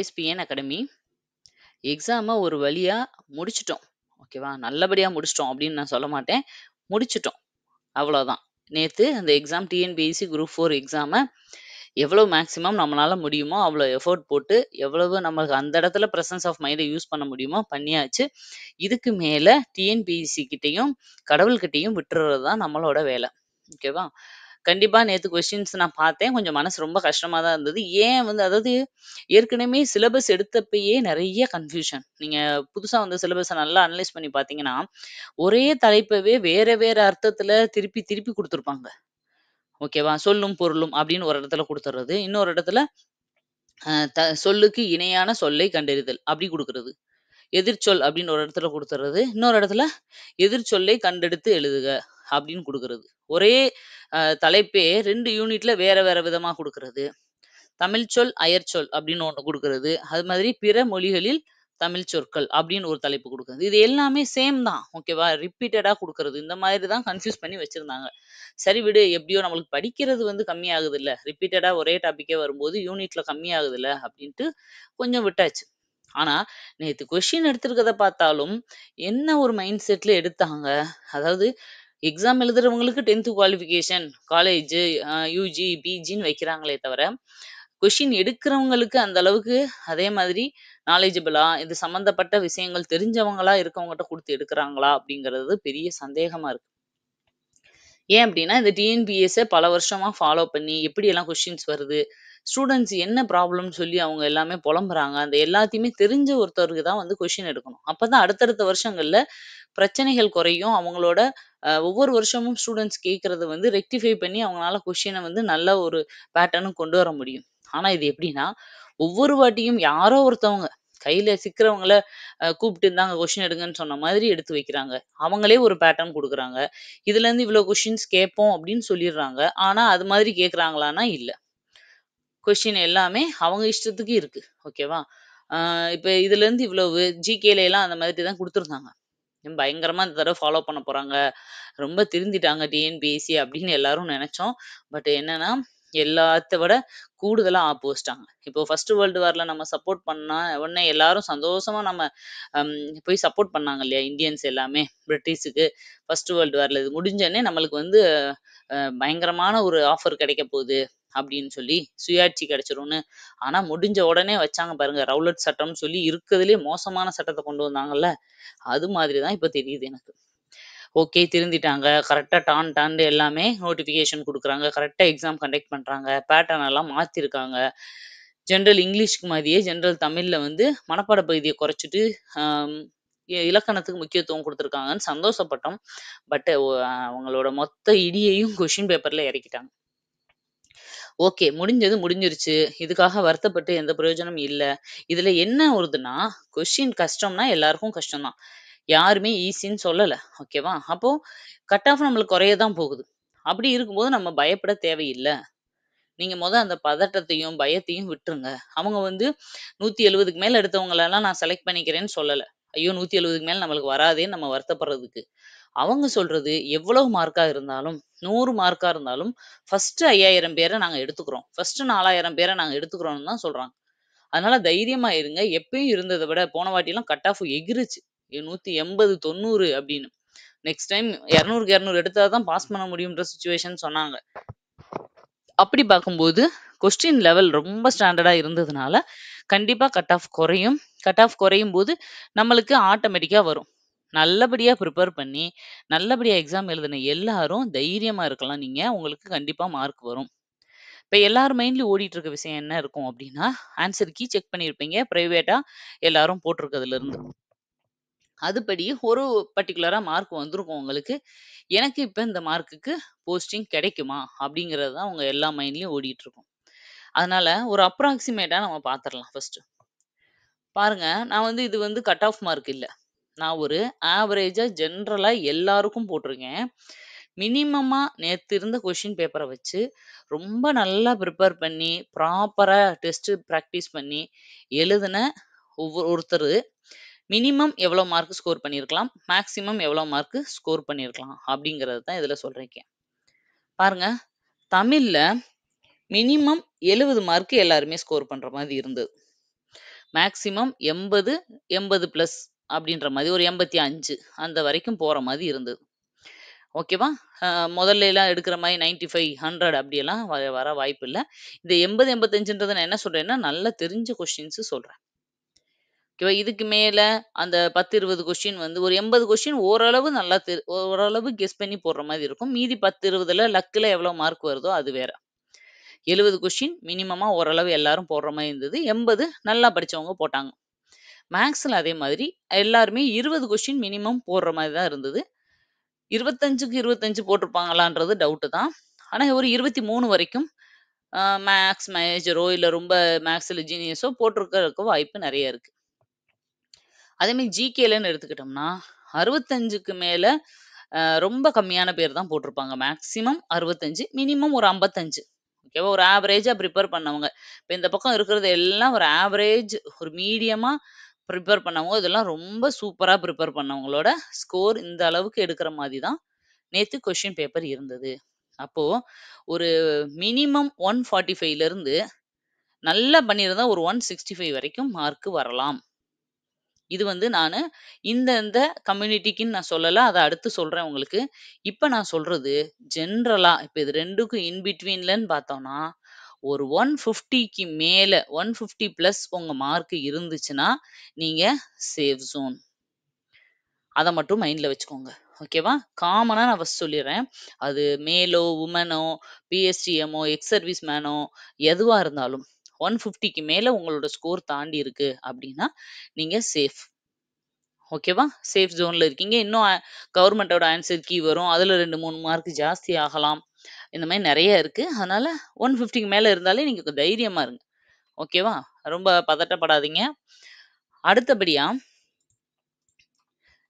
ASPN academy. எக்ஸாம ஒரு வழியா முடிச்சுட்டோம். ஓகேவா? நல்லபடியா முடிச்சுட்டோம் அப்படின்னு நான் சொல்ல மாட்டேன். முடிச்சுட்டோம். அவ்வளோதான். நேத்து அந்த எக்ஸாம் டிஎன்பிஎஸ்சி குரூப் 4 எக்ஸாம எவ்வளோ மேக்ஸிமம் நம்மளால முடியுமோ, அவ்வளோ எஃபோர்ட் போட்டு, எவ்வளவு நமக்கு அந்த இடத்துல பிரசன்ஸ் ஆஃப் மைண்ட யூஸ் பண்ண முடியுமோ பண்ணியாச்சு. இதுக்கு மேல டிஎன்பிஎஸ்சி கிட்டயும், கடவுள்கிட்டயும் விட்டுறது தான் நம்மளோட வேலை. ஓகேவா? கண்டிப்பா நேத்து கொஸ்டின்ஸ் நான் பார்த்தேன். கொஞ்சம் மனசு ரொம்ப கஷ்டமா தான் இருந்தது. ஏன் வந்து அதாவது ஏற்கனவே சிலபஸ் எடுத்தப்பயே நெறைய கன்ஃப்யூஷன். நீங்க புதுசா வந்த சிலபஸ நல்லா அனலைஸ் பண்ணி பார்த்தீங்கன்னா, ஒரே தலைப்பவே வேற வேற அர்த்தத்துல திருப்பி திருப்பி குடுத்துருப்பாங்க. ஓகேவா? சொல்லும், பொருளும் அப்படின்னு ஒரு இடத்துல குடுத்துர்றது. இன்னொரு இடத்துல சொல்லுக்கு இணையான சொல்லை கண்டறிதல் அப்படி குடுக்குறது. எதிர்ச்சொல் அப்படின்னு ஒரு இடத்துல குடுத்துர்றது. இன்னொரு இடத்துல எதிர்ச்சொல்லை கண்டெடுத்து எழுதுக அப்படின்னு குடுக்குறது. ஒரே தலைப்பே 2 யூனிட்ல வேற வேற விதமா குடுக்குறது. தமிழ்ச்சொல், அயற்சொல் அப்படின்னு ஒண்ணு குடுக்குறது. அது மாதிரி பிற மொழிகளில் தமிழ் சொற்கள் அப்படின்னு ஒரு தலைப்பு குடுக்குறது. இது எல்லாமே சேம் தான். ஓகேவா? ரிப்பீட்டடா குடுக்குறது. இந்த மாதிரி தான் கன்ஃப்யூஸ் பண்ணி வச்சிருந்தாங்க. சரி விடு எப்படியோ நம்மளுக்கு படிக்கிறது வந்து கம்மியாகுதுல்ல. ரிப்பீட்டடா ஒரே டாபிக்கே வரும்போது யூனிட்ல கம்மியாகுதுல்ல அப்படின்ட்டு கொஞ்சம் விட்டாச்சு. ஆனா, நேத்து கொஸ்டின் எடுத்திருக்கத பார்த்தாலும், என்ன ஒரு மைண்ட் செட்ல எடுத்தாங்க. அதாவது எக்ஸாம் எழுதுறவங்களுக்கு 10th குவாலிஃபிகேஷன், காலேஜ், யுஜி, பிஜின்னு வைக்கிறாங்களே தவிர, கொஸ்டின் எடுக்கிறவங்களுக்கு அந்த அளவுக்கு அதே மாதிரி நாலேட்ஜபிளா, இது சம்மந்தப்பட்ட விஷயங்கள் தெரிஞ்சவங்களா இருக்கவங்கட்ட குடுத்து எடுக்குறாங்களா? அப்படிங்கிறது பெரிய சந்தேகமா இருக்கு. ஏன் அப்படின்னா, இந்த டிஎன்பிஎஸ்ஸ பல வருஷமா ஃபாலோ பண்ணி எப்படியெல்லாம் கொஸ்டின்ஸ் வருது, ஸ்டூடண்ட்ஸ் என்ன ப்ராப்ளம்னு சொல்லி அவங்க எல்லாமே புலம்புறாங்க. அந்த எல்லாத்தையுமே தெரிஞ்ச ஒருத்தருக்கு தான் வந்து கொஸ்டின் எடுக்கணும். அப்பதான் அடுத்தடுத்த வருஷங்கள்ல பிரச்சனைகள் குறையும். அவங்களோட ஒவ்வொரு வருஷமும் ஸ்டூடண்ட்ஸ் கேட்கறத வந்து ரெக்டிஃபை பண்ணி அவங்களால கொஸ்டின வந்து நல்ல ஒரு பேட்டர்னுக்கு கொண்டு வர முடியும். ஆனா இது எப்படின்னா, ஒவ்வொரு வாட்டியும் யாரோ ஒருத்தவங்க கையில சிக்கிறவங்கள கூப்பிட்டு இந்தாங்க கொஸ்டின் எடுங்கன்னு சொன்ன மாதிரி எடுத்து வைக்கிறாங்க. அவங்களே ஒரு பேட்டர்ன் குடுக்குறாங்க. இதுலேருந்து இவ்வளோ கொஸ்டின்ஸ் கேட்போம் அப்படின்னு சொல்லிடுறாங்க. ஆனா அது மாதிரி கேட்குறாங்களான்னா இல்ல. கொஸ்டின் எல்லாமே அவங்க இஷ்டத்துக்கு இருக்கு. ஓகேவா? ஆ இப்ப இதுலேருந்து இவ்வளவு ஜிகேல எல்லாம் அந்த மாதிரி தான் குடுத்துருந்தாங்க. பயங்கரமா இந்த தடவ ஃபாலோ பண்ண போறாங்க. ரொம்ப திருந்திட்டாங்க டிஎன்பிஎஸ்சி அப்படின்னு எல்லாரும் நெனச்சோம். பட் என்னன்னா, எல்லாத்த விட கூடுதலா ஆப்பு வச்சுட்டாங்க. இப்போ ஃபர்ஸ்ட் வேர்ல்டு வார்ல நம்ம சப்போர்ட் பண்ணா உடனே எல்லாரும் சந்தோஷமா நம்ம அம் போய் சப்போர்ட் பண்ணாங்க இல்லையா? இந்தியன்ஸ் எல்லாமே பிரிட்டிஷுக்கு. ஃபர்ஸ்ட் வேர்ல்டு வார்ல இது முடிஞ்சோனே நம்மளுக்கு வந்து பயங்கரமான ஒரு ஆஃபர் கிடைக்க போகுது அப்படின்னு சொல்லி, சுயாட்சி கிடைச்சிரும்னு. ஆனா முடிஞ்ச உடனே வச்சாங்க பாருங்க. ரவுலட் சட்டம்னு சொல்லி இருக்கறதுலயே மோசமான சட்டத்த கொண்டு வந்தாங்கல்ல. அது மாதிரி தான் இப்ப தெரியுது எனக்கு. ஓகே திருந்திட்டாங்க. கரெக்ட்டா டான்ட்டு எல்லாமே நோட்டிஃபிகேஷன் குடுக்குறாங்க. கரெக்ட்டா எக்ஸாம் கண்டக்ட் பண்றாங்க. பேட்டர்ன் எல்லாம் மாத்திருக்காங்க. ஜெனரல் இங்கிலீஷ்க்கு மாதிரியே ஜெனரல் தமிழ்ல வந்து மனப்பாட பகுதிய குறைச்சுட்டு, அம் இலக்கணத்துக்கு முக்கியத்துவம் குடுத்துருக்காங்கன்னு சந்தோஷப்பட்டோம். பட் அவங்களோட மொத்த இடியையும் கொஸ்டின் பேப்பர்ல இறக்கிட்டாங்க. ஓகே. முடிஞ்சது முடிஞ்சிருச்சு. இதுக்காக வருத்தப்பட்டு எந்த பிரயோஜனமும் இல்ல. இதுல என்ன வருதுன்னா, கொஸ்டின் கஷ்டம்னா எல்லாருக்கும் கஷ்டம் தான். யாருமே ஈஸின்னு சொல்லல. ஓகேவா? அப்போ கட் ஆஃப் நம்மளுக்கு குறைய தான் போகுது. அப்படி இருக்கும்போது நம்ம பயப்பட தேவையில்ல. நீங்க அந்த பதட்டத்தையும், பயத்தையும் விட்டுருங்க. அவங்க வந்து 170க்கு மேல எடுத்தவங்களலாம் நான் செலக்ட் பண்ணிக்கிறேன்னு சொல்லல. ஐயோ! 170க்கு மேல நம்மளுக்கு வராதேன்னு நம்ம வருத்தப்படுறதுக்கு. அவங்க சொல்றது எவ்வளவு மார்க்கா இருந்தாலும், 100 மார்க்கா இருந்தாலும், ஃபர்ஸ்ட் 5000 பேர நாங்க எடுத்துக்கிறோம். ஃபர்ஸ்ட் 4000 பேர நாங்க எடுத்துக்கிறோம்னு தான் சொல்றாங்க. அதனால தைரியமா இருங்க. எப்பயும் இருந்தத விட போன வாட்டிலாம் கட் ஆஃப் எகிறுச்சு. 180, 90 அப்படின்னு. நெக்ஸ்ட் டைம் 200க்கு 200 எடுத்தா தான் பாஸ் பண்ண முடியும்ன்ற சிச்சுவேஷன் சொன்னாங்க. அப்படி பார்க்கும்போது, கொஸ்டின் லெவல் ரொம்ப ஸ்டாண்டர்டா இருந்ததுனால, கண்டிப்பா கட் ஆஃப் குறையும். கட் ஆஃப் குறையும்போது, நம்மளுக்கு ஆட்டோமேட்டிக்கா வரும். நல்லபடியா பிரிப்பேர் பண்ணி, நல்லபடியா எக்ஸாம் எழுதின எல்லாரும் தைரியமா இருக்கலாம் நீங்க. உங்களுக்கு கண்டிப்பா மார்க் வரும். இப்ப எல்லார் மைண்ட்லயும் ஓடிட்டு இருக்க விஷயம் என்ன இருக்கும் அப்படின்னா, ஆன்ஸர் கீ செக் பண்ணியிருப்பீங்க. பிரைவேட்டா எல்லாரும் போட்டிருக்கிறதுலருந்து. அதுபடி ஒரு பர்ட்டிகுலரா மார்க் வந்திருக்கும் உங்களுக்கு. எனக்கு இப்ப இந்த மார்க்குக்கு போஸ்டிங் கிடைக்குமா? அப்படிங்கிறது தான் உங்க எல்லா மைண்ட்லயும் ஓடிட்டு இருக்கும். அதனால ஒரு அப்ராக்ஸிமேட்டா நம்ம பார்த்துரலாம் ஃபர்ஸ்ட்டு. பாருங்க, நான் வந்து இது வந்து கட் ஆஃப் மார்க் இல்ல. நான் ஒரு ஆவரேஜா ஜென்ரலா எல்லாருக்கும் போட்டிருக்கேன். மினிமமா நேத்து இருந்த கொஸ்டின் பேப்பர வச்சு, ரொம்ப நல்லா பிரிப்பேர் பண்ணி, ப்ராப்பரா டெஸ்ட் பிராக்டிஸ் பண்ணி எழுதுன ஒருத்தரு மினிமம் எவ்வளோ மார்க் ஸ்கோர் பண்ணியிருக்கலாம்? மேக்ஸிமம் எவ்வளோ மார்க் ஸ்கோர் பண்ணியிருக்கலாம்? அப்படிங்கிறது தான் இதுல சொல்றேன். பாருங்க, தமிழ்ல மினிமம் 70 மார்க் எல்லாருமே ஸ்கோர் பண்ற மாதிரி இருந்தது. மேக்ஸிமம் 80, 80+ அப்படின்ற மாதிரி ஒரு 85 அந்த வரைக்கும் போற மாதிரி இருந்தது. ஓகேவா? முதல்ல எல்லாம் எடுக்கிற மாரி 95, 100 அப்படியெல்லாம் வர வாய்ப்பு இல்ல. இந்த 80, 85ன்றத நான் என்ன சொல்றேன்னா, நல்லா தெரிஞ்ச கொஸ்டின்ஸ் சொல்றேன். ஓகேவா? இதுக்கு மேல அந்த 10, 20 கொஸ்டின் வந்து ஒரு 80 கொஸ்டின் ஓரளவு நல்லா ஓரளவு கெஸ் பண்ணி போடுற மாரி இருக்கும். மீதி 10, 20ல லக்ல எவ்வளோ மார்க் வருதோ அது வேற. 70 கொஸ்டின் மினிமமா ஓரளவு எல்லாரும் போடுற மாரி இருந்தது. 80 நல்லா படிச்சவங்க போட்டாங்க. மேத்ஸ்ல அதே மாதிரி எல்லாருமே 20 கொஸ்டின் மினிமம் போடுற மாரி தான் இருந்தது. 25க்கு 25 போட்டிருப்பாங்களான்றது டவுட்டு தான். ஆனா ஒரு 23 வரைக்கும் மேத்ஸ் மேஜரோ இல்ல ரொம்ப மேத்ஸ்ல ஜீனியஸோ போட்டிருக்கறதுக்கு வாய்ப்பு நெறைய இருக்கு. அதே மாரி ஜிகேலன்னு எடுத்துக்கிட்டோம்னா, 65க்கு மேல ரொம்ப கம்மியான பேர் தான் போட்டிருப்பாங்க. மேக்ஸிமம் 65, மினிமம் ஒரு 55. ஓகேவா? ஒரு ஆவரேஜா ப்ரிப்பேர் பண்ணவங்க. இப்ப இந்த பக்கம் இருக்கிறது எல்லாம் ஒரு ஆவரேஜ், ஒரு மீடியமா ப்ரிப்பேர் பண்ணவங்க. இதெல்லாம் ரொம்ப சூப்பரா ப்ரிப்பேர் பண்ணவங்களோட ஸ்கோர் இந்த அளவுக்கு எடுக்கிற மாரி தான் நேத்து கொஸ்டின் பேப்பர் இருந்தது. அப்போ ஒரு மினிமம் 145ல நல்லா பண்ணியிருந்தா ஒரு 165 வரைக்கும் மார்க் வரலாம். இது வந்து நானு இந்த கம்யூனிட்டிக்குன்னு நான் சொல்லல. அத அடுத்து சொல்றேன் உங்களுக்கு. இப்ப நான் சொல்றது ஜெனரலா இப்ப இது 2க்கும் இன் பிட்வீன்லன்னு பார்த்தோம்னா, ஒரு 150க்கு மேல 150 பிளஸ் உங்க மார்க் இருந்துச்சுன்னா, நீங்க சேஃப் ஜோன். அத மட்டும் மைண்ட்ல வச்சுக்கோங்க. ஓகேவா? காமனா நான் ஃபர்ஸ்ட் சொல்லிர்றேன். அது மேலோ, வுமனோ, பிஎஸ்டிஎம்மோ, எக்ஸ் சர்வீஸ் மேனோ எதுவா இருந்தாலும் 150க்கு மேல உங்களோட ஸ்கோர் தாண்டி இருக்கு அப்படின்னா, நீங்க சேஃப். ஓகேவா? சேஃப் ஜோன்ல இருக்கீங்க. இன்னும் கவர்மெண்ட்டோட ஆன்சர் கீ வரும். அதுல 2, 3 மார்க் ஜாஸ்தி ஆகலாம். இந்த மாரி நெறைய இருக்கு. அதனால 150க்கு மேல இருந்தாலே நீங்க தைரியமா இருங்க. ஓகேவா? ரொம்ப பதட்டப்படாதீங்க. அடுத்தபடியா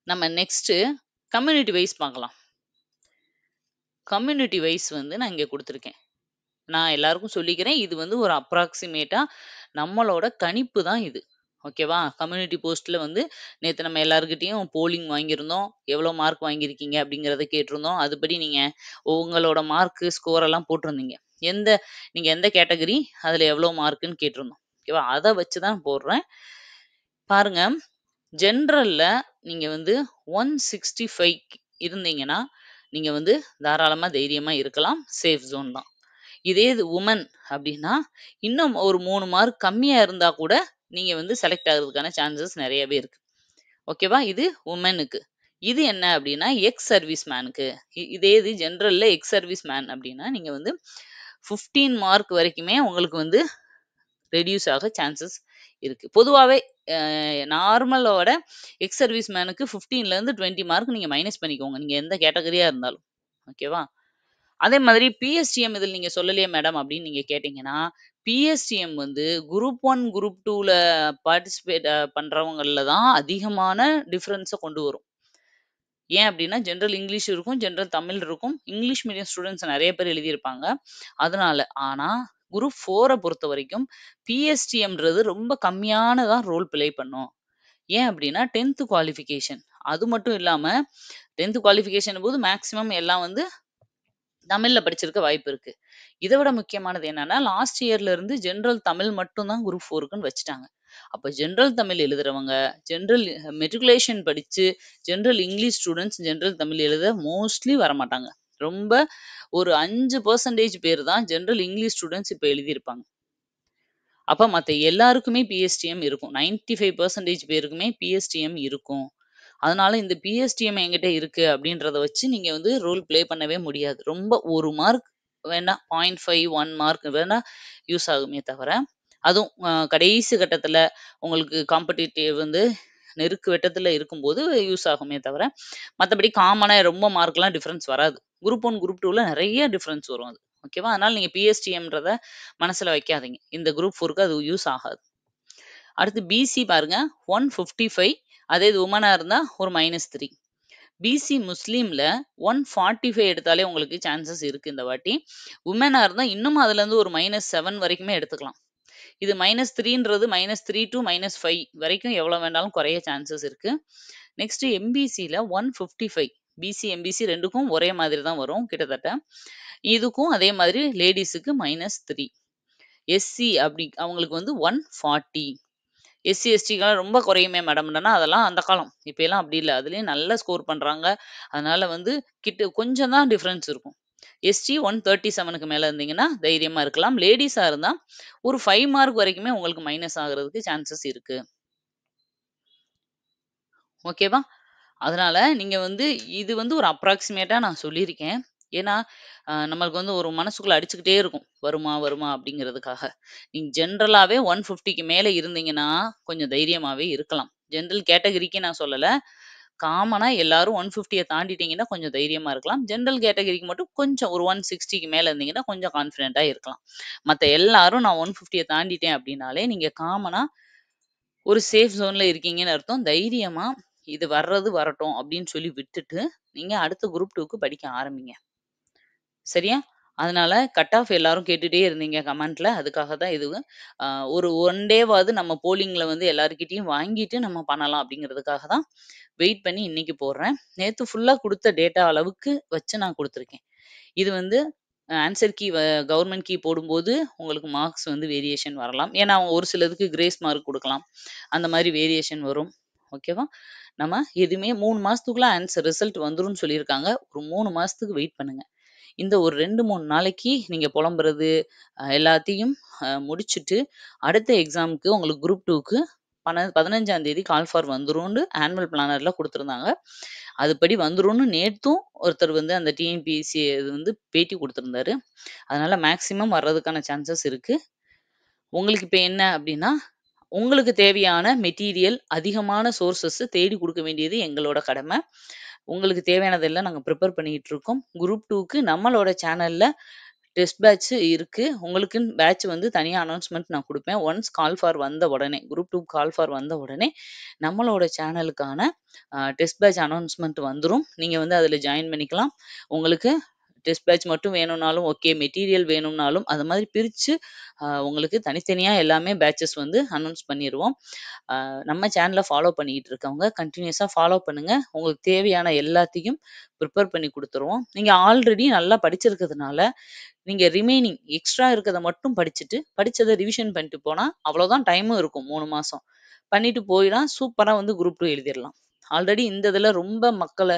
நம்ம நெக்ஸ்ட்டு கம்யூனிட்டி வைஸ் பார்க்கலாம். கம்யூனிட்டி வைஸ் வந்து நான் இங்க குடுத்துருக்கேன். நான் எல்லாருக்கும் சொல்லிக்கிறேன். இது வந்து ஒரு அப்ராக்ஸிமேட்டா நம்மளோட கணிப்பு தான் இது. ஓகேவா? கம்யூனிட்டி போஸ்ட்ல வந்து நேத்து நம்ம எல்லார்கிட்டயும் போலிங் வாங்கியிருந்தோம். எவ்வளோ மார்க் வாங்கியிருக்கீங்க அப்படிங்கிறத கேட்டிருந்தோம். அதுபடி நீங்க உங்களோட மார்க்கு, ஸ்கோர் எல்லாம் போட்டிருந்தீங்க. எந்த நீங்க எந்த கேட்டகரி, அதுல எவ்வளோ மார்க்குன்னு கேட்டிருந்தோம். ஓகேவா? அத வச்சு தான் போடுறேன். பாருங்க, ஜெனரல்ல நீங்க வந்து 165 இருந்தீங்கன்னா, நீங்க வந்து தாராளமா தைரியமா இருக்கலாம். சேஃப் ஜோன் தான். இதே இது வுமன் அப்டின்னா, இன்னும் ஒரு 3 மார்க் கம்மியா இருந்தா கூட, நீங்க வந்து செலக்ட் ஆகுறதுக்கான சான்சஸ் நெறையவே இருக்கு. ஓகேவா? இது வுமனுக்கு. இது என்ன அப்டின்னா, எக்ஸ் சர்வீஸ் மேனுக்கு. இதே இது ஜெனரல்ல எக்ஸ் சர்வீஸ் மேன் அப்டின்னா, நீங்க வந்து 15 மார்க் வரைக்குமே உங்களுக்கு வந்து ரெட்யூஸ் ஆக சான்சஸ் இருக்கு. பொதுவாவே நார்மலோட எக்ஸ் சர்வீஸ் மேனுக்கு 15லேருந்து 20 மார்க் நீங்க மைனஸ் பண்ணிக்கோங்க. நீங்க எந்த கேட்டகரியா இருந்தாலும். ஓகேவா? அதே மாதிரி பிஎஸ்டிஎம் இதில நீங்க சொல்லலையே மேடம் அப்படின்னு நீங்க கேட்டீங்கன்னா, பிஎஸ்டிஎம் வந்து குரூப் 1, குரூப் 2ல பார்ட்டிசிபேட் பண்றவங்கள்ல தான் அதிகமான டிஃபரன்ஸ கொண்டு வரும். ஏன் அப்படின்னா, ஜெனரல் இங்கிலீஷ் இருக்கும், ஜெனரல் தமிழ் இருக்கும். இங்கிலீஷ் மீடியம் ஸ்டூடண்ட்ஸ் நெறைய பேர் எழுதியிருப்பாங்க. அதனால. ஆனா, குரூப் 4 பொறுத்தவரைக்கும் பிஎஸ்டிஎம்ன்றது ரொம்ப கம்மியானதா ரோல் ப்ளே பண்ணும். ஏன் அப்படின்னா, 10த் குவாலிஃபிகேஷன். அது மட்டும் இல்லாம 10த் குவாலிஃபிகேஷன்னும்போது மேக்ஸிமம் எல்லாம் வந்து தமிழ்ல படிச்சிருக்க வாய்ப்பு இருக்கு. இத விட முக்கியமானது என்னன்னா, லாஸ்ட் இயர்ல இருந்து ஜெனரல் தமிழ் மட்டும் தான் குரூப் 4க்குன்னு வச்சுட்டாங்க. அப்ப ஜெனரல் தமிழ் எழுதுறவங்க, ஜெனரல் மெட்ரிகுலேஷன் படிச்சு, general English students general Tamil எழுத மோஸ்ட்லி வரமாட்டாங்க. ரொம்ப ஒரு 5% பேர் தான் ஜெனரல் இங்கிலீஷ் ஸ்டூடண்ட்ஸ் இப்ப எழுதியிருப்பாங்க. அப்ப மத்த எல்லாருக்குமே பிஎஸ்டிஎம் இருக்கும். 95% பேருக்குமே பிஎஸ்டிஎம் இருக்கும். அதனால இந்த பிஎஸ்டிஎம் என்கிட்ட இருக்கு அப்படின்றத வச்சு நீங்க வந்து ரோல் ப்ளே பண்ணவே முடியாது. ரொம்ப 1 மார்க் வேணா 0.5, 1 மார்க் வேணா யூஸ் ஆகுமே தவிர, அதுவும் கடைசி கட்டத்துல உங்களுக்கு காம்படிட்டிவ் வந்து நெருக்கு வெட்டத்துல இருக்கும்போது யூஸ் ஆகுமே தவிர, மத்தபடி காமனா ரொம்ப மார்க்லாம் டிஃபரன்ஸ் வராது. குரூப் 1, குரூப் 2ல நெறைய டிஃபரன்ஸ் வரும் அது. ஓகேவா? அதனால நீங்க பிஎஸ்டிஎம்ன்றத மனசுல வைக்காதீங்க. இந்த குரூப் 4க்கு அது யூஸ் ஆகாது. அடுத்து பிசி பாருங்க 155 அதே இது வுமனா இருந்தா ஒரு -3. பிசி முஸ்லீம்ல 145 எடுத்தாலே உங்களுக்கு சான்சஸ் இருக்கு இந்த வாட்டி. வுமனா இருந்தா இன்னும் அதுலேருந்து ஒரு -7 வரைக்குமே எடுத்துக்கலாம். இது -3ன்றது -3 டூ -5 வரைக்கும் எவ்வளோ வேணாலும் குறைய சான்சஸ் இருக்கு. நெக்ஸ்ட் எம்பிசில 155 பிசி, எம்பிசி 2க்கும் ஒரே மாதிரி தான் வரும் கிட்டத்தட்ட. இதுக்கும் அதே மாதிரி லேடீஸுக்கு -3. எஸ்சி அப்படி அவங்களுக்கு வந்து 140. எஸ்சி, எஸ்டிக்கெல்லாம் ரொம்ப குறையுமே மேடம்ன்னா, அதெல்லாம் அந்த காலம். இப்பலாம் அப்படி இல்ல. அதுலயும் நல்லா ஸ்கோர் பண்றாங்க. அதனால வந்து கொஞ்சம் தான் டிஃபரன்ஸ் இருக்கும். எஸ்டி 137க்கு மேல இருந்தீங்கன்னா, தைரியமா இருக்கலாம். லேடீஸா இருந்தா, ஒரு 5 மார்க் வரைக்குமே உங்களுக்கு மைனஸ் ஆகுறதுக்கு சான்சஸ் இருக்கு. ஓகேவா? அதனால நீங்க வந்து இது வந்து ஒரு அப்ராக்ஸிமேட்டா நான் சொல்லியிருக்கேன். ஏன்னா, நம்மளுக்கு வந்து ஒரு மனசுக்குள்ள அடிச்சுக்கிட்டே இருக்கும். வருமா, வருமா அப்படிங்கிறதுக்காக. நீங்க ஜென்ரலாவே 150க்கு மேல இருந்தீங்கன்னா, கொஞ்சம் தைரியமாவே இருக்கலாம். ஜெனரல் கேட்டகரிக்கு நான் சொல்லல. காமனா எல்லாரும் 150ய தாண்டிட்டீங்கன்னா கொஞ்சம் தைரியமா இருக்கலாம். ஜெனரல் கேட்டகரிக்கு மட்டும் கொஞ்சம் ஒரு 160க்கு மேல இருந்தீங்கன்னா, கொஞ்சம் கான்ஃபிடென்ட்டா இருக்கலாம். மத்த எல்லாரும் நான் 150ய தாண்டிட்டேன் அப்படின்னாலே, நீங்க காமனா ஒரு சேஃப் ஜோன்ல இருக்கீங்கன்னு அர்த்தம். தைரியமா இது வர்றது வரட்டும் அப்படின்னு சொல்லி விட்டுட்டு, நீங்க அடுத்த குரூப் 2க்கு படிக்க ஆரம்பிங்க. சரியா? அதனால கட் ஆஃப் எல்லாரும் கேட்டுட்டே இருந்தீங்க கமெண்ட்ல. அதுக்காக தான் இது. அ ஒரு 1 டேவாவது நம்ம போலிங்ல வந்து எல்லார்கிட்டயும் வாங்கிட்டு நம்ம பண்ணலாம் அப்படிங்கிறதுக்காக தான் வெயிட் பண்ணி இன்னைக்கு போடுறேன். நேத்து ஃபுல்லா குடுத்த டேட்டா அளவுக்கு வச்சு நான் குடுத்துருக்கேன். இது வந்து ஆன்ஸர் கீ கவர்ன்மென்ட் கீ போடும்போது உங்களுக்கு மார்க்ஸ் வந்து வேரியேஷன் வரலாம். ஏன்னா, அவங்க ஒரு சிலதுக்கு கிரேஸ் மார்க் குடுக்கலாம். அந்த மாரி வேரியேஷன் வரும். ஓகேவா? நம்ம எதுவுமே 3 மாசத்துக்குள்ள ஆன்ஸர் ரிசல்ட் வந்துரும்னு சொல்லியிருக்காங்க. ஒரு 3 மாசத்துக்கு வெயிட் பண்ணுங்க. இந்த ஒரு 2, 3 நாளைக்கு நீங்க புலம்புறது எல்லாத்தையும் முடிச்சுட்டு, அடுத்த எக்ஸாம்க்கு உங்களுக்கு குரூப் 2க்கு 15ஆம் தேதி கால் ஃபார் வந்துரும்னு ஆனுவல் பிளானர்ல குடுத்துருந்தாங்க. அதுபடி வந்துரும்னு நேத்தும் ஒருத்தர் வந்து அந்த டிஎன்பிஎஸ்சி இது வந்து பேட்டி குடுத்திருந்தாரு. அதனால மேக்ஸிமம் வர்றதுக்கான சான்சஸ் இருக்கு. உங்களுக்கு இப்ப என்ன அப்டின்னா, உங்களுக்கு தேவையான மெட்டீரியல் அதிகமான சோர்சஸ் தேடி குடுக்க வேண்டியது எங்களோட கடமை. உங்களுக்கு தேவையானதெல்லாம் நாங்க ப்ரிப்பேர் பண்ணிட்டு இருக்கோம். குரூப் 2க்கு நம்மளோட சேனல்ல டெஸ்ட் பேட்ச் இருக்கு. உங்களுக்குன்னு பேட்ச் வந்து தனியா அனௌன்ஸ்மென்ட் நான் குடுப்பேன். ஒன்ஸ் கால் ஃபார் வந்த உடனே, குரூப் 2 கால் ஃபார் வந்த உடனே, நம்மளோட சேனலுக்கான டெஸ்ட் பேட்ச் அனௌன்ஸ்மென்ட் வந்துரும். நீங்க வந்து அதில ஜாயின் பண்ணிக்கலாம். உங்களுக்கு டெஸ்ட் பேட்ச் மட்டும் வேணும்னாலும் ஓகே, மெட்டீரியல் வேணும்னாலும் அது மாதிரி பிரிச்சு உங்களுக்கு தனித்தனியா எல்லாமே பேட்சஸ் வந்து அனௌன்ஸ் பண்ணிருவோம். நம்ம சேனல ஃபாலோ பண்ணிக்கிட்டு இருக்கவங்க கன்டினியூஸா ஃபாலோ பண்ணுங்க. உங்களுக்கு தேவையான எல்லாத்தையும் ப்ரிப்பேர் பண்ணி குடுத்துருவோம். நீங்க ஆல்ரெடி நல்லா படிச்சிருக்கிறதுனால, நீங்க ரிமைனிங் எக்ஸ்ட்ரா இருக்கிறத மட்டும் படிச்சுட்டு, படிச்சத ரிவிஷன் பண்ணிட்டு போனா, அவ்வளோதான் டைமும் இருக்கும் 3 மாசம். பண்ணிட்டு போயினா சூப்பரா வந்து குரூப் 2 எழுதிறலாம். ஆல்ரெடி இந்த இதுல ரொம்ப மக்கள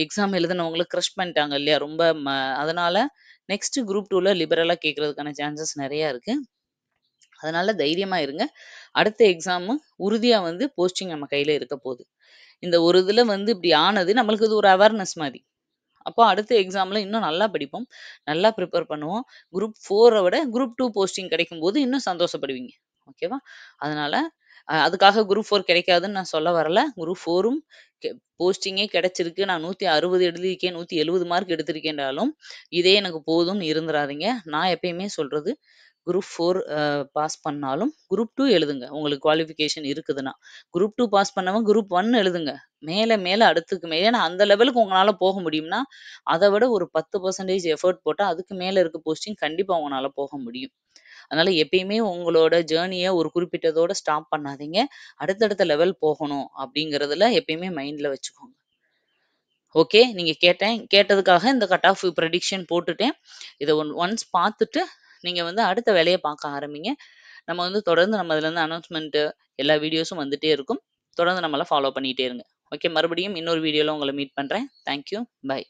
எக்ஸாம் எழுதுனவங்கள கிரஷ் பண்ணிட்டாங்க இல்லையா? ரொம்ப அதனால நெக்ஸ்ட் குரூப் 2ல லிபரலா கேட்கறதுக்கான சான்சஸ் நெறைய இருக்கு. அதனால தைரியமா இருங்க. அடுத்த எக்ஸாமு உறுதியா வந்து போஸ்டிங் நம்ம கையில இருக்க போது. இந்த ஒரு இதுல வந்து இப்படி ஆனது நம்மளுக்கு இது ஒரு அவேர்னஸ் மாரி. அப்போ அடுத்த எக்ஸாம்ல இன்னும் நல்லா படிப்போம். நல்லா ப்ரிப்பேர் பண்ணுவோம். குரூப் 4 விட குரூப் 2 போஸ்டிங் கிடைக்கும்போது இன்னும் சந்தோஷப்படுவீங்க. ஓகேவா? அதனால அதுக்காக குரூப் 4 கிடைக்காதுன்னு நான் சொல்ல வரல. குரூப் 4ம் கெ போஸ்டிங்கே கிடைச்சிருக்கு. நான் 160 எழுதியிருக்கேன், 170 மார்க் எடுத்திருக்கேன்றாலும், இதே எனக்கு போதும்னு இருந்துறாதீங்க. நான் எப்பயுமே சொல்றது, குரூப் 4 பாஸ் பண்ணாலும், குரூப் 2 எழுதுங்க. உங்களுக்கு குவாலிஃபிகேஷன் இருக்குதுன்னா. குரூப் 2 பாஸ் பண்ணவங்க குரூப் 1 எழுதுங்க. மேல மேல அடுத்துக்கு ஏன்னா அந்த லெவலுக்கு உங்களால போக முடியும்னா, அத விட ஒரு 10% எஃபோர்ட் போட்டா, அதுக்கு மேல இருக்க போஸ்டிங் கண்டிப்பா உங்கனால போக முடியும். அதனால எப்பயுமே உங்களோட ஜர்னிய ஒரு குறிப்பிட்டதோட ஸ்டாப் பண்ணாதீங்க. அடுத்தடுத்த லெவல் போகணும் அப்படிங்கிறதுல எப்பயுமே மைண்ட்ல வச்சுக்கோங்க. ஓகே. நீங்க கேட்டதுக்காக இந்த கட் ஆஃப் பிரெடிக்ஷன் போட்டுட்டேன். இத ஒன்ஸ் பார்த்துட்டு, நீங்க வந்து அடுத்த வேலைய பார்க்க ஆரம்பிங்க. நம்ம வந்து தொடர்ந்து நம்ம இதுலருந்து அனௌன்ஸ்மென்ட் எல்லா வீடியோஸும் வந்துட்டே இருக்கும். தொடர்ந்து நம்மள ஃபாலோ பண்ணிட்டே இருங்க. ஓகே. மறுபடியும் இன்னொரு வீடியோல உங்கள மீட் பண்றேன். Thank you. பை.